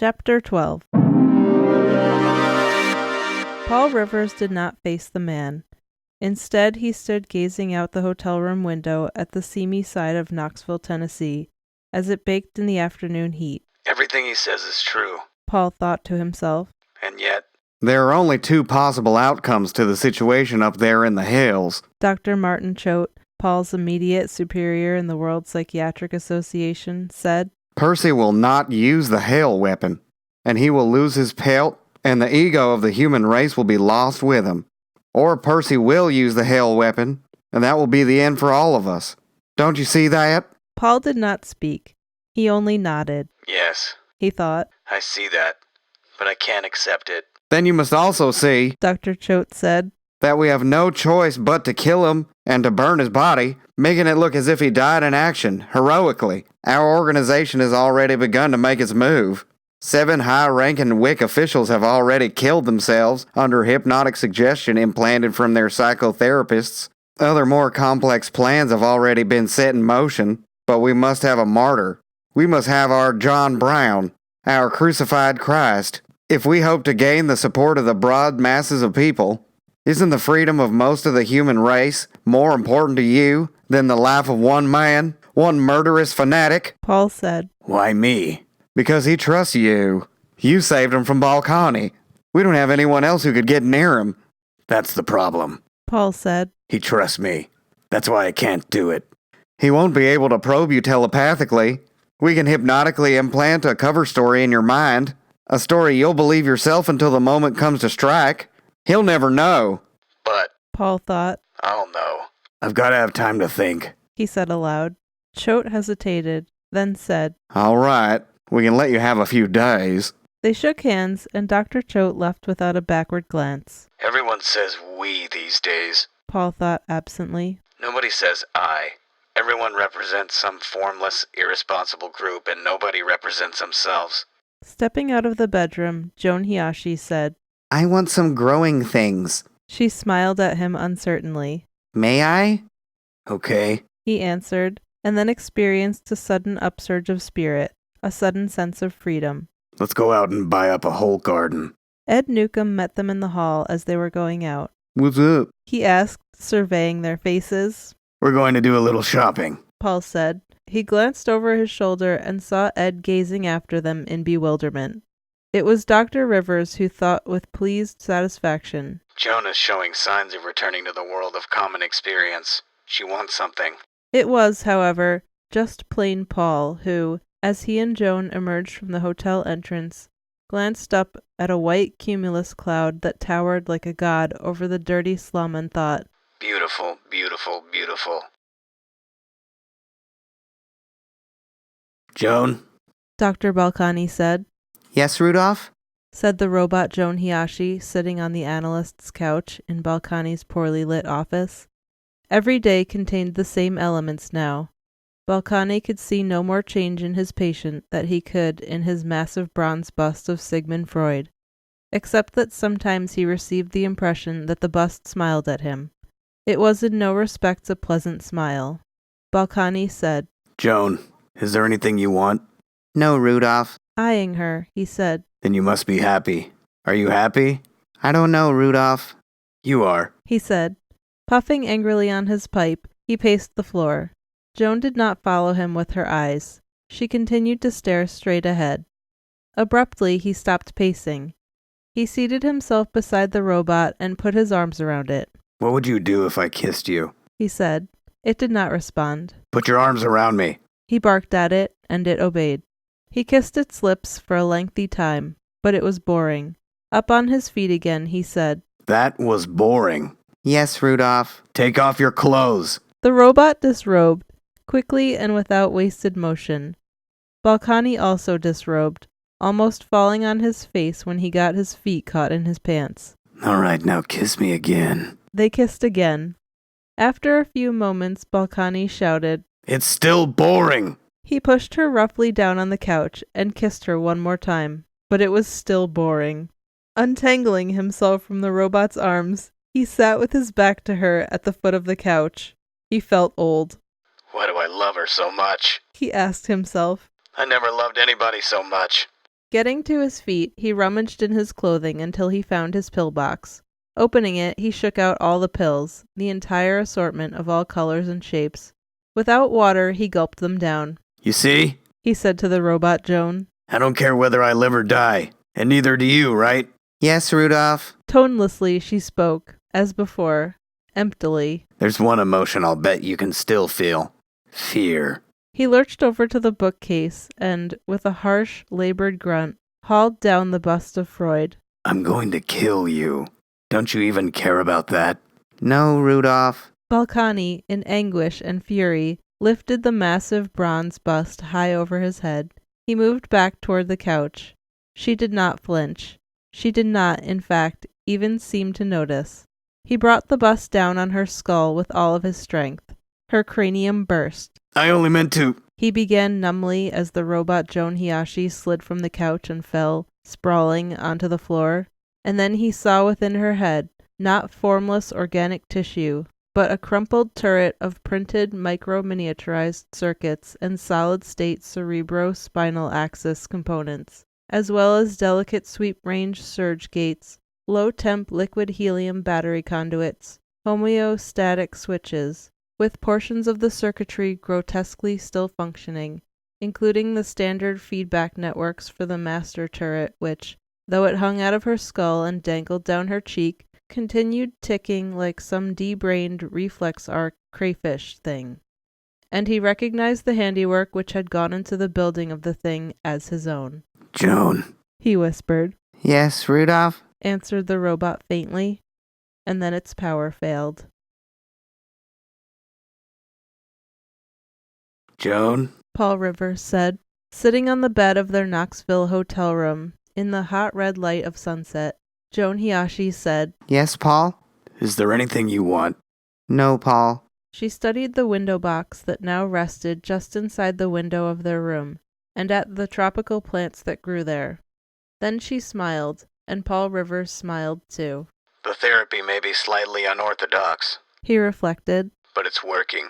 Chapter 12. Paul Rivers did not face the man. Instead, he stood gazing out the hotel room window at the seamy side of Knoxville, Tennessee, as it baked in the afternoon heat. Everything he says is true. Paul thought to himself. And yet, there are only two possible outcomes to the situation up there in the hills. Dr. Martin Choate, Paul's immediate superior in the World Psychiatric Association, said, Percy will not use the Hell weapon, and he will lose his pelt, and the ego of the human race will be lost with him. Or Percy will use the Hell weapon, and that will be the end for all of us. Don't you see that? Paul did not speak. He only nodded. Yes, He thought. I see that, but I can't accept it. Then you must also see, Dr. Choate said, that we have no choice but to kill him and to burn his body, making it look as if he died in action, heroically. Our organization has already begun to make its move. 7 high-ranking WIC officials have already killed themselves under hypnotic suggestion implanted from their psychotherapists. Other more complex plans have already been set in motion, but we must have a martyr. We must have our John Brown, our crucified Christ. If we hope to gain the support of the broad masses of people, isn't the freedom of most of the human race more important to you than the life of one man, one murderous fanatic? Paul said. Why me? Because he trusts you. You saved him from Balkany. We don't have anyone else who could get near him. That's the problem. Paul said. He trusts me. That's why I can't do it. He won't be able to probe you telepathically. We can hypnotically implant a cover story in your mind. A story you'll believe yourself until the moment comes to strike. He'll never know. But Paul thought. I'll know. I've got to have time to think. He said aloud. Choate hesitated, then said, All right, we can let you have a few days. They shook hands, and Dr. Choate left without a backward glance. Everyone says we these days. Paul thought absently. Nobody says I. Everyone represents some formless, irresponsible group, and nobody represents themselves. Stepping out of the bedroom, Joan Hiyashi said, I want some growing things. She smiled at him uncertainly. May I? Okay. He answered, and then experienced a sudden upsurge of spirit, a sudden sense of freedom. Let's go out and buy up a whole garden. Ed Newcomb met them in the hall as they were going out. What's up? He asked, surveying their faces. We're going to do a little shopping. Paul said. He glanced over his shoulder and saw Ed gazing after them in bewilderment. It was Dr. Rivers who thought with pleased satisfaction. Joan is showing signs of returning to the world of common experience. She wants something. It was, however, just plain Paul who, as he and Joan emerged from the hotel entrance, glanced up at a white cumulus cloud that towered like a god over the dirty slum and thought, Beautiful, beautiful, beautiful. Joan? Dr. Balkany said. Yes, Rudolph? Said the robot Joan Hiyashi, sitting on the analyst's couch in Balkany's poorly lit office. Every day contained the same elements now. Balkany could see no more change in his patient that he could in his massive bronze bust of Sigmund Freud, except that sometimes he received the impression that the bust smiled at him. It was in no respects a pleasant smile. Balkany said, Joan, is there anything you want? No, Rudolph. Eyeing her, he said, Then you must be happy. Are you happy? I don't know, Rudolph. You are. He said. Puffing angrily on his pipe, he paced the floor. Joan did not follow him with her eyes. She continued to stare straight ahead. Abruptly, he stopped pacing. He seated himself beside the robot and put his arms around it. What would you do if I kissed you? He said. It did not respond. Put your arms around me. He barked at it, and it obeyed. He kissed its lips for a lengthy time, but it was boring. Up on his feet again, he said, That was boring. Yes, Rudolph. Take off your clothes. The robot disrobed, quickly and without wasted motion. Balkany also disrobed, almost falling on his face when he got his feet caught in his pants. All right, now kiss me again. They kissed again. After a few moments, Balkany shouted, It's still boring. He pushed her roughly down on the couch and kissed her one more time, but it was still boring. Untangling himself from the robot's arms, he sat with his back to her at the foot of the couch. He felt old. Why do I love her so much? He asked himself. I never loved anybody so much. Getting to his feet, he rummaged in his clothing until he found his pillbox. Opening it, he shook out all the pills, the entire assortment of all colors and shapes. Without water, he gulped them down. You see? He said to the robot Joan. I don't care whether I live or die, and neither do you, right? Yes, Rudolph. Tonelessly, she spoke, as before, emptily. There's one emotion I'll bet you can still feel. Fear. He lurched over to the bookcase and, with a harsh, labored grunt, hauled down the bust of Freud. I'm going to kill you. Don't you even care about that? No, Rudolph. Balkany, in anguish and fury, lifted the massive bronze bust high over his head. He moved back toward the couch. She did not flinch. She did not, in fact, even seem to notice. He brought the bust down on her skull with all of his strength. Her cranium burst. I only meant to... He began numbly as the robot Joan Hiyashi slid from the couch and fell, sprawling, onto the floor. And then he saw within her head, not formless organic tissue, but a crumpled turret of printed micro-miniaturized circuits and solid-state cerebro-spinal axis components, as well as delicate sweep-range surge gates, low-temp liquid helium battery conduits, homeostatic switches, with portions of the circuitry grotesquely still functioning, including the standard feedback networks for the master turret which, though it hung out of her skull and dangled down her cheek, continued ticking like some de-brained reflex arc crayfish thing. And he recognized the handiwork which had gone into the building of the thing as his own. Joan. He whispered. Yes, Rudolph? Answered the robot faintly, and then its power failed. Joan? Paul Rivers said, sitting on the bed of their Knoxville hotel room, in the hot red light of sunset. Joan Hiyashi said, Yes, Paul? Is there anything you want? No, Paul. She studied the window box that now rested just inside the window of their room, and at the tropical plants that grew there. Then she smiled, and Paul Rivers smiled too. The therapy may be slightly unorthodox, He reflected. but it's working.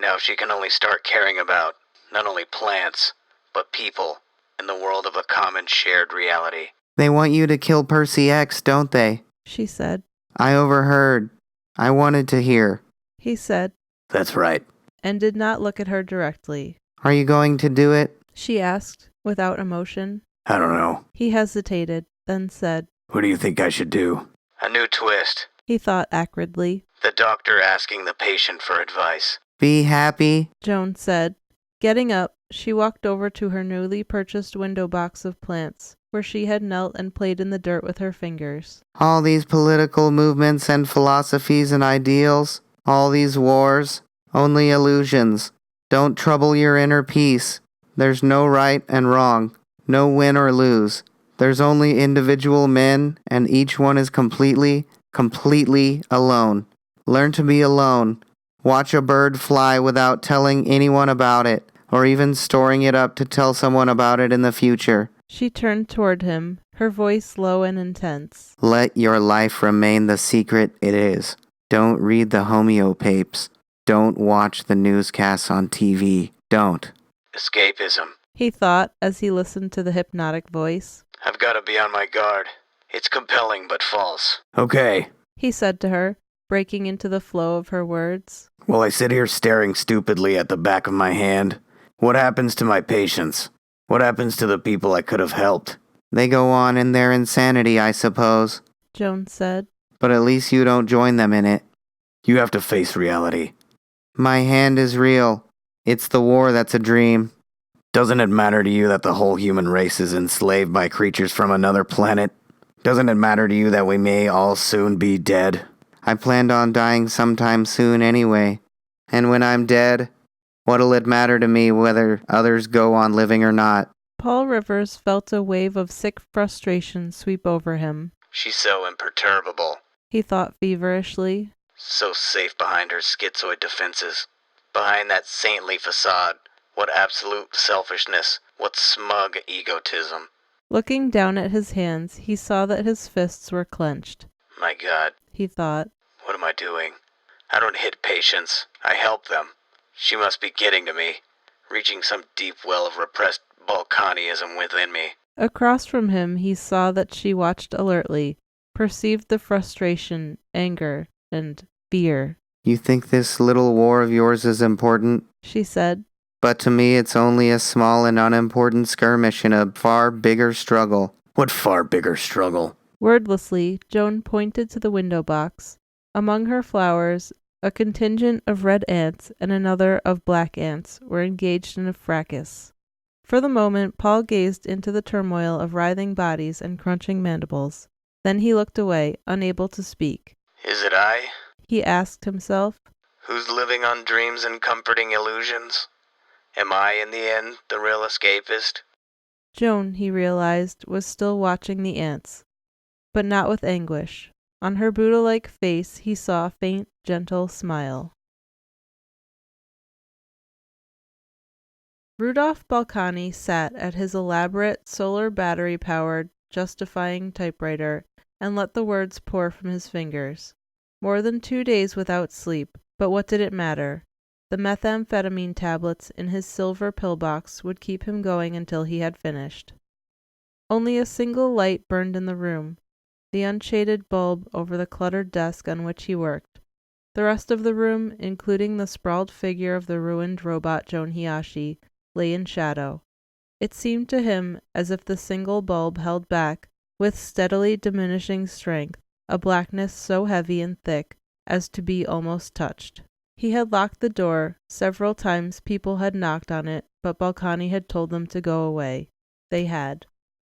Now she can only start caring about not only plants, but people in the world of a common shared reality. They want you to kill Percy X, don't they? She said. I overheard. I wanted to hear. He said, That's right. and did not look at her directly. Are you going to do it? She asked, without emotion. I don't know. He hesitated, then said, What do you think I should do? A new twist. He thought acridly. The doctor asking the patient for advice. Be happy. Joan said. Getting up, she walked over to her newly purchased window box of plants, where she had knelt and played in the dirt with her fingers. All these political movements and philosophies and ideals, all these wars, only illusions. Don't trouble your inner peace. There's no right and wrong, no win or lose. There's only individual men, and each one is completely alone. Learn to be alone. Watch a bird fly without telling anyone about it, or even storing it up to tell someone about it in the future. She turned toward him, her voice low and intense. Let your life remain the secret it is. Don't read the homeopapes. Don't watch the newscasts on TV. Don't. Escapism. He thought as he listened to the hypnotic voice. I've got to be on my guard. It's compelling but false. Okay. He said to her, breaking into the flow of her words. While I sit here staring stupidly at the back of my hand, what happens to my patients? What happens to the people I could have helped? They go on in their insanity, I suppose. Joan said. But at least you don't join them in it. You have to face reality. My hand is real. It's the war that's a dream. Doesn't it matter to you that the whole human race is enslaved by creatures from another planet? Doesn't it matter to you that we may all soon be dead? I planned on dying sometime soon anyway. And when I'm dead, what'll it matter to me whether others go on living or not? Paul Rivers felt a wave of sick frustration sweep over him. She's so imperturbable. He thought feverishly. So safe behind her schizoid defenses. Behind that saintly facade. What absolute selfishness. What smug egotism. Looking down at his hands, he saw that his fists were clenched. My God. He thought. What am I doing? I don't hit patients. I help them. She must be getting to me. Reaching some deep well of repressed volcanism within me. Across from him he saw that she watched alertly, perceived the frustration, anger, and fear. You think this little war of yours is important? She said. But to me it's only a small and unimportant skirmish in a far bigger struggle. What far bigger struggle? Wordlessly, Joan pointed to the window box. Among her flowers, a contingent of red ants and another of black ants were engaged in a fracas. For the moment, Paul gazed into the turmoil of writhing bodies and crunching mandibles. Then he looked away, unable to speak. Is it I? He asked himself. Who's living on dreams and comforting illusions? Am I, in the end, the real escapist? Joan, he realized, was still watching the ants, but not with anguish. On her Buddha-like face he saw a faint, gentle smile. Rudolph Balkany sat at his elaborate, solar battery-powered, justifying typewriter and let the words pour from his fingers. More than 2 days without sleep, but what did it matter? The methamphetamine tablets in his silver pillbox would keep him going until he had finished. Only a single light burned in the room, the unshaded bulb over the cluttered desk on which he worked. The rest of the room, including the sprawled figure of the ruined robot Joan Hiashi, lay in shadow. It seemed to him as if the single bulb held back, with steadily diminishing strength, a blackness so heavy and thick as to be almost touched. He had locked the door. Several times people had knocked on it, but Balkany had told them to go away. They had.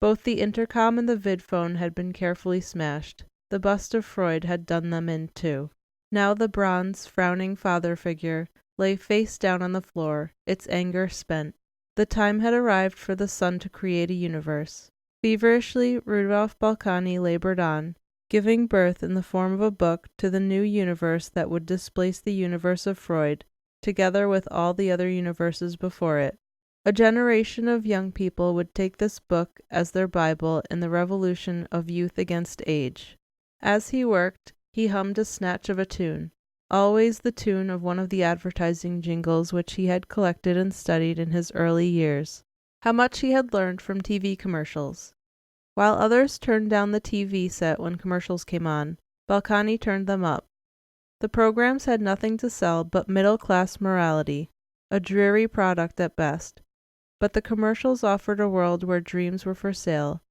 Both the intercom and the vidphone had been carefully smashed. The bust of Freud had done them in too. Now the bronze, frowning father figure lay face down on the floor, its anger spent. The time had arrived for the sun to create a universe. Feverishly, Rudolph Balkany labored on, giving birth in the form of a book to the new universe that would displace the universe of Freud, together with all the other universes before it. A generation of young people would take this book as their Bible in the revolution of youth against age. As he worked, he hummed a snatch of a tune, always the tune of one of the advertising jingles which he had collected and studied in his early years. How much he had learned from TV commercials. While others turned down the TV set when commercials came on, Balkany turned them up. The programs had nothing to sell but middle-class morality, a dreary product at best. But the commercials offered a world where dreams were for sale,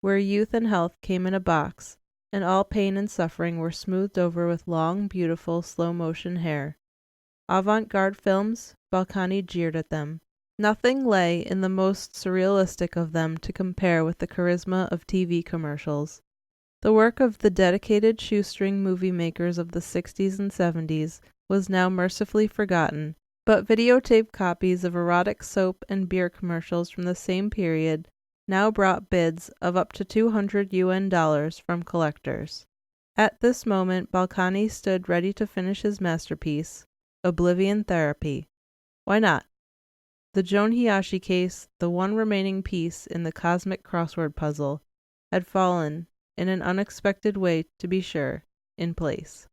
where youth and health came in a box, and all pain and suffering were smoothed over with long, beautiful, slow-motion hair. Avant-garde films, Balkany jeered at them. Nothing lay in the most surrealistic of them to compare with the charisma of TV commercials. The work of the dedicated shoestring movie makers of the 60s and 70s was now mercifully forgotten, but videotape copies of erotic soap and beer commercials from the same period now brought bids of up to $200 from collectors. At this moment, Balkany stood ready to finish his masterpiece, Oblivion Therapy. Why not? The Joan Hiashi case, the one remaining piece in the cosmic crossword puzzle, had fallen, in an unexpected way to be sure, in place.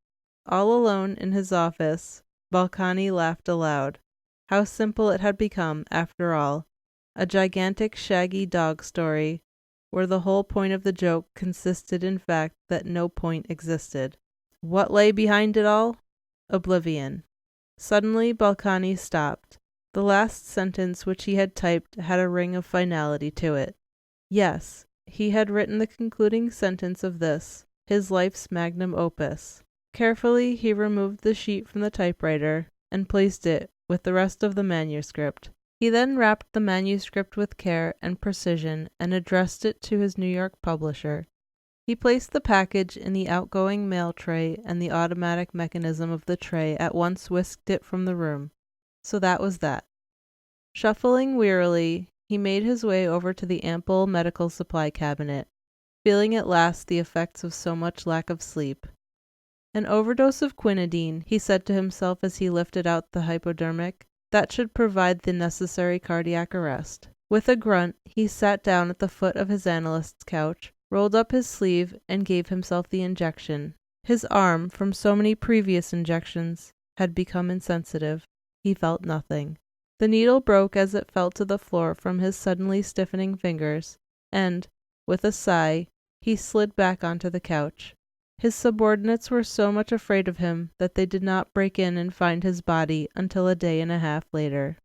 All alone in his office, Balkany laughed aloud. How simple it had become, after all. A gigantic shaggy dog story, where the whole point of the joke consisted in fact that no point existed. What lay behind it all? Oblivion. Suddenly Balkany stopped. The last sentence which he had typed had a ring of finality to it. Yes, he had written the concluding sentence of this, his life's magnum opus. Carefully he removed the sheet from the typewriter and placed it with the rest of the manuscript. He then wrapped the manuscript with care and precision and addressed it to his New York publisher. He placed the package in the outgoing mail tray, and the automatic mechanism of the tray at once whisked it from the room. So that was that. Shuffling wearily, he made his way over to the ample medical supply cabinet, feeling at last the effects of so much lack of sleep. An overdose of quinidine, he said to himself as he lifted out the hypodermic, that should provide the necessary cardiac arrest. With a grunt, he sat down at the foot of his analyst's couch, rolled up his sleeve, and gave himself the injection. His arm, from so many previous injections, had become insensitive. He felt nothing. The needle broke as it fell to the floor from his suddenly stiffening fingers. and, with a sigh, he slid back onto the couch. His subordinates were so much afraid of him that they did not break in and find his body until a day and a half later.